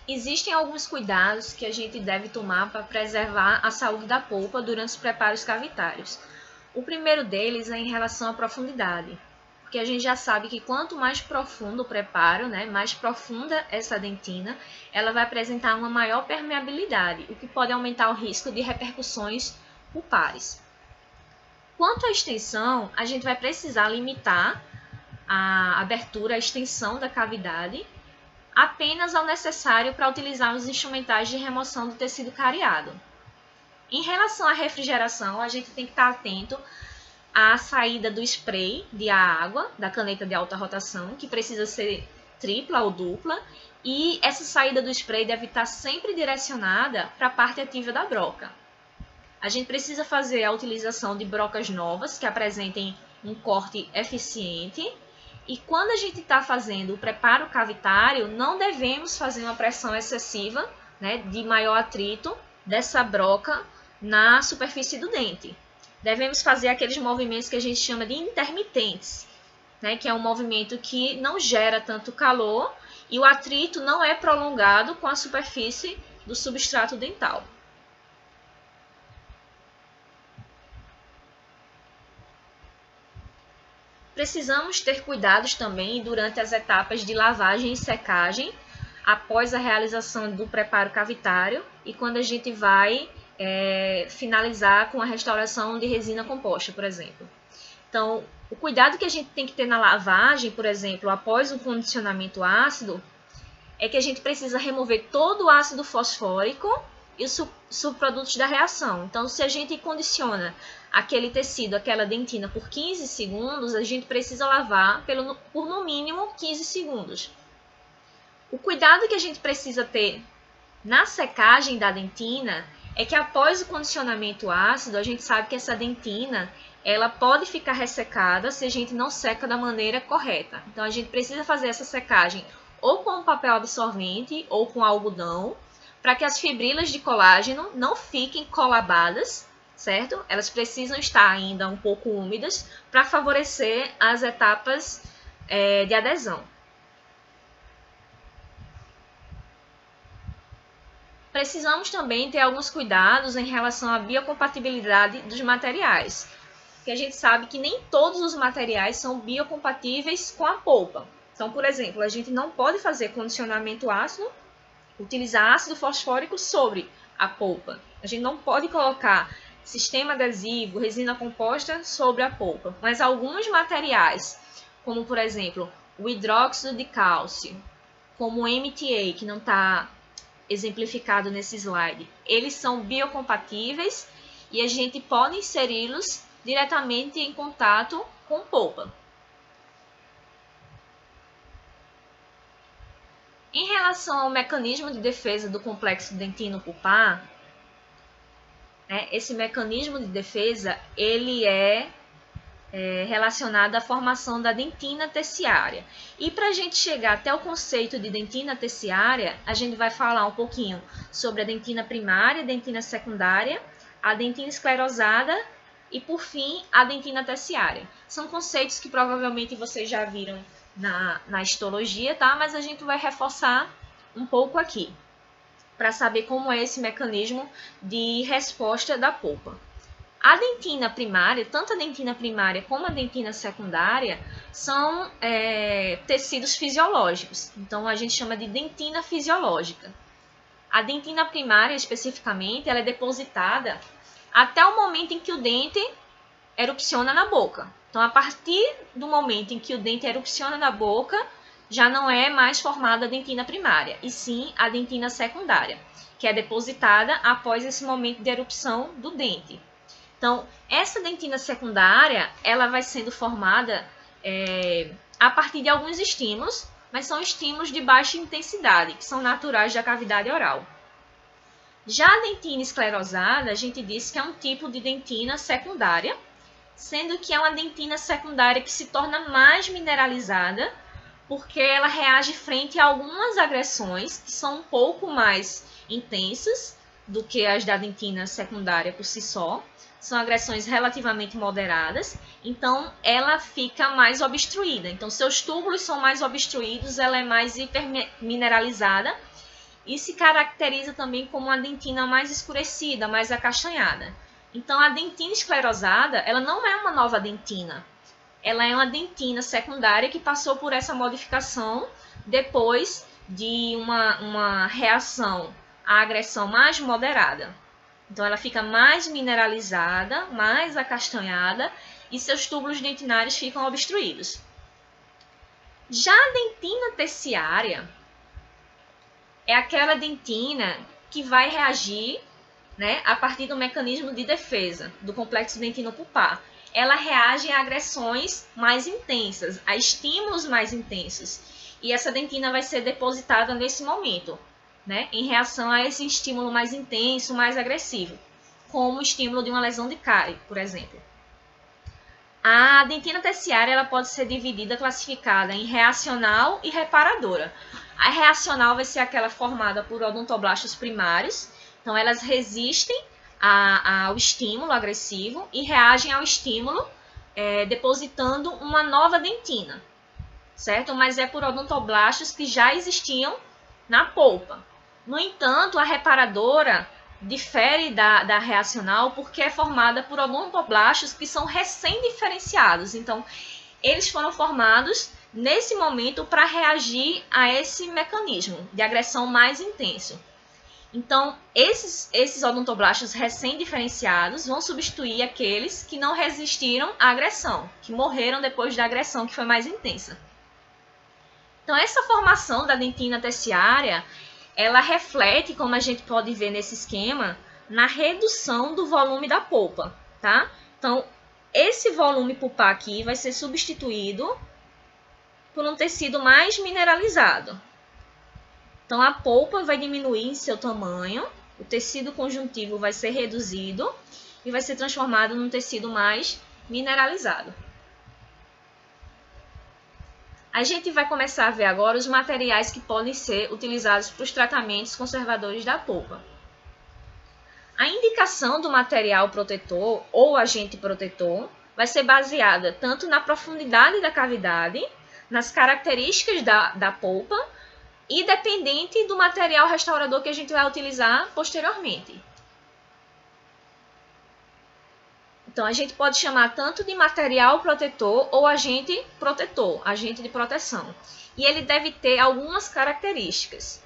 Existem alguns cuidados que a gente deve tomar para preservar a saúde da polpa durante os preparos cavitários. O primeiro deles é em relação à profundidade, porque a gente já sabe que quanto mais profundo o preparo, mais profunda essa dentina, ela vai apresentar uma maior permeabilidade, o que pode aumentar o risco de repercussões pulpares. Quanto à extensão, a gente vai precisar limitar a abertura, a extensão da cavidade, apenas ao necessário para utilizar os instrumentais de remoção do tecido cariado. Em relação à refrigeração, a gente tem que estar atento à saída do spray de água, da caneta de alta rotação, que precisa ser tripla ou dupla, e essa saída do spray deve estar sempre direcionada para a parte ativa da broca. A gente precisa fazer a utilização de brocas novas, que apresentem um corte eficiente. E quando a gente está fazendo o preparo cavitário, não devemos fazer uma pressão excessiva, de maior atrito dessa broca na superfície do dente. Devemos fazer aqueles movimentos que a gente chama de intermitentes, que é um movimento que não gera tanto calor e o atrito não é prolongado com a superfície do substrato dental. Precisamos ter cuidados também durante as etapas de lavagem e secagem, após a realização do preparo cavitário e quando a gente vai finalizar com a restauração de resina composta, por exemplo. Então, o cuidado que a gente tem que ter na lavagem, por exemplo, após o condicionamento ácido, é que a gente precisa remover todo o ácido fosfórico e os subprodutos da reação. Então, se a gente condiciona aquele tecido, aquela dentina por 15 segundos, a gente precisa lavar por no mínimo 15 segundos. O cuidado que a gente precisa ter na secagem da dentina é que após o condicionamento ácido, a gente sabe que essa dentina ela pode ficar ressecada se a gente não seca da maneira correta. Então, a gente precisa fazer essa secagem ou com papel absorvente ou com algodão, para que as fibrilas de colágeno não fiquem colabadas, certo? Elas precisam estar ainda um pouco úmidas para favorecer as etapas de adesão. Precisamos também ter alguns cuidados em relação à biocompatibilidade dos materiais, porque a gente sabe que nem todos os materiais são biocompatíveis com a polpa. Então, por exemplo, a gente não pode fazer condicionamento ácido, utilizar ácido fosfórico sobre a polpa. A gente não pode colocar sistema adesivo, resina composta sobre a polpa. Mas alguns materiais, como por exemplo o hidróxido de cálcio, como o MTA, que não está exemplificado nesse slide, eles são biocompatíveis e a gente pode inseri-los diretamente em contato com polpa. Em relação ao mecanismo de defesa do complexo dentino-pulpar, esse mecanismo de defesa ele é relacionado à formação da dentina terciária. E para a gente chegar até o conceito de dentina terciária, a gente vai falar um pouquinho sobre a dentina primária, a dentina secundária, a dentina esclerosada e, por fim, a dentina terciária. São conceitos que provavelmente vocês já viram na histologia, tá? Mas a gente vai reforçar um pouco aqui, para saber como é esse mecanismo de resposta da polpa. A dentina primária, tanto a dentina primária como a dentina secundária, são tecidos fisiológicos. Então, a gente chama de dentina fisiológica. A dentina primária, especificamente, ela é depositada até o momento em que o dente erupciona na boca. Então, a partir do momento em que o dente erupciona na boca, já não é mais formada a dentina primária, e sim a dentina secundária, que é depositada após esse momento de erupção do dente. Então, essa dentina secundária, ela vai sendo formada a partir de alguns estímulos, mas são estímulos de baixa intensidade, que são naturais da cavidade oral. Já a dentina esclerosada, a gente disse que é um tipo de dentina secundária, sendo que é uma dentina secundária que se torna mais mineralizada, porque ela reage frente a algumas agressões que são um pouco mais intensas do que as da dentina secundária por si só. São agressões relativamente moderadas, então ela fica mais obstruída. Então, seus túbulos são mais obstruídos, ela é mais hipermineralizada e se caracteriza também como uma dentina mais escurecida, mais acastanhada. Então, a dentina esclerosada, ela não é uma nova dentina. Ela é uma dentina secundária que passou por essa modificação depois de uma reação à agressão mais moderada. Então, ela fica mais mineralizada, mais acastanhada e seus túbulos dentinários ficam obstruídos. Já a dentina terciária é aquela dentina que vai reagir, né, a partir do mecanismo de defesa do complexo dentino-pulpar. Ela reage a agressões mais intensas, a estímulos mais intensos. E essa dentina vai ser depositada nesse momento, né, em reação a esse estímulo mais intenso, mais agressivo, como o estímulo de uma lesão de cárie, por exemplo. A dentina terciária ela pode ser dividida, classificada em reacional e reparadora. A reacional vai ser aquela formada por odontoblastos primários, então elas resistem ao estímulo agressivo e reagem ao estímulo depositando uma nova dentina, certo? Mas é por odontoblastos que já existiam na polpa. No entanto, a reparadora difere da reacional porque é formada por odontoblastos que são recém-diferenciados. Então, eles foram formados nesse momento para reagir a esse mecanismo de agressão mais intenso. Então, esses odontoblastos recém-diferenciados vão substituir aqueles que não resistiram à agressão, que morreram depois da agressão que foi mais intensa. Então, essa formação da dentina terciária, ela reflete, como a gente pode ver nesse esquema, na redução do volume da polpa, tá? Então, esse volume pulpar aqui vai ser substituído por um tecido mais mineralizado. Então, a polpa vai diminuir em seu tamanho, o tecido conjuntivo vai ser reduzido e vai ser transformado num tecido mais mineralizado. A gente vai começar a ver agora os materiais que podem ser utilizados para os tratamentos conservadores da polpa. A indicação do material protetor ou agente protetor vai ser baseada tanto na profundidade da cavidade, nas características da polpa e dependente do material restaurador que a gente vai utilizar posteriormente. Então, a gente pode chamar tanto de material protetor ou agente protetor, agente de proteção. E ele deve ter algumas características,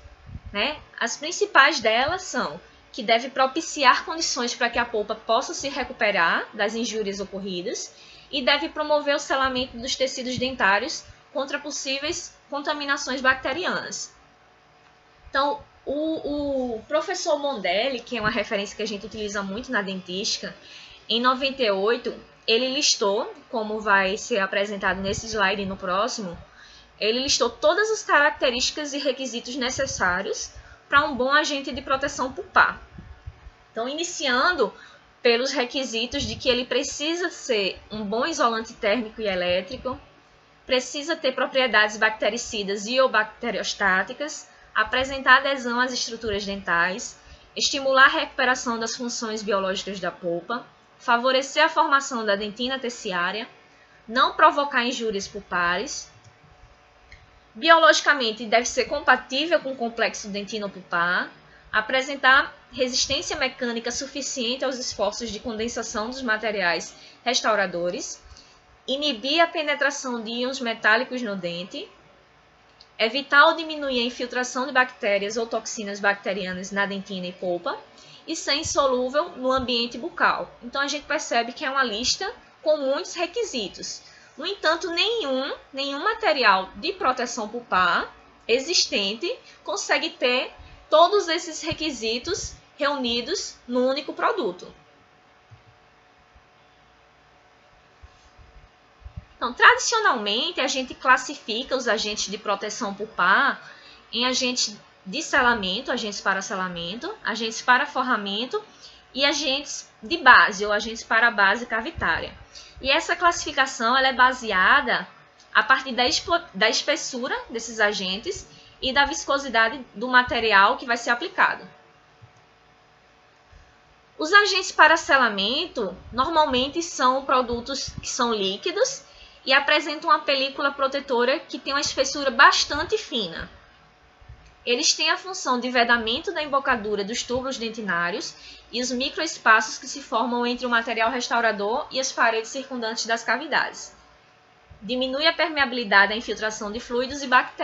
né? As principais delas são que deve propiciar condições para que a polpa possa se recuperar das injúrias ocorridas e deve promover o selamento dos tecidos dentários contra possíveis contaminações bacterianas. Então, o professor Mondelli, que é uma referência que a gente utiliza muito na dentística, em 98, ele listou, como vai ser apresentado nesse slide e no próximo, ele listou todas as características e requisitos necessários para um bom agente de proteção pulpar. Então, iniciando pelos requisitos de que ele precisa ser um bom isolante térmico e elétrico, precisa ter propriedades bactericidas e ou bacteriostáticas, apresentar adesão às estruturas dentais, estimular a recuperação das funções biológicas da polpa, favorecer a formação da dentina terciária, não provocar injúrias pulpares, biologicamente deve ser compatível com o complexo dentino-pulpar, apresentar resistência mecânica suficiente aos esforços de condensação dos materiais restauradores, inibir a penetração de íons metálicos no dente, evitar ou diminuir a infiltração de bactérias ou toxinas bacterianas na dentina e polpa e ser insolúvel no ambiente bucal. Então, a gente percebe que é uma lista com muitos requisitos. No entanto, nenhum material de proteção pulpar existente consegue ter todos esses requisitos reunidos num único produto. Então, tradicionalmente, a gente classifica os agentes de proteção pulpar em agentes de selamento, agentes para selamento, agentes para forramento e agentes de base, ou agentes para a base cavitária. E essa classificação ela é baseada a partir da espessura desses agentes e da viscosidade do material que vai ser aplicado. Os agentes para selamento normalmente são produtos que são líquidos e apresentam uma película protetora que tem uma espessura bastante fina. Eles têm a função de vedamento da embocadura dos túbulos dentinários e os microespaços que se formam entre o material restaurador e as paredes circundantes das cavidades. Diminui a permeabilidade à infiltração de fluidos e bactérias.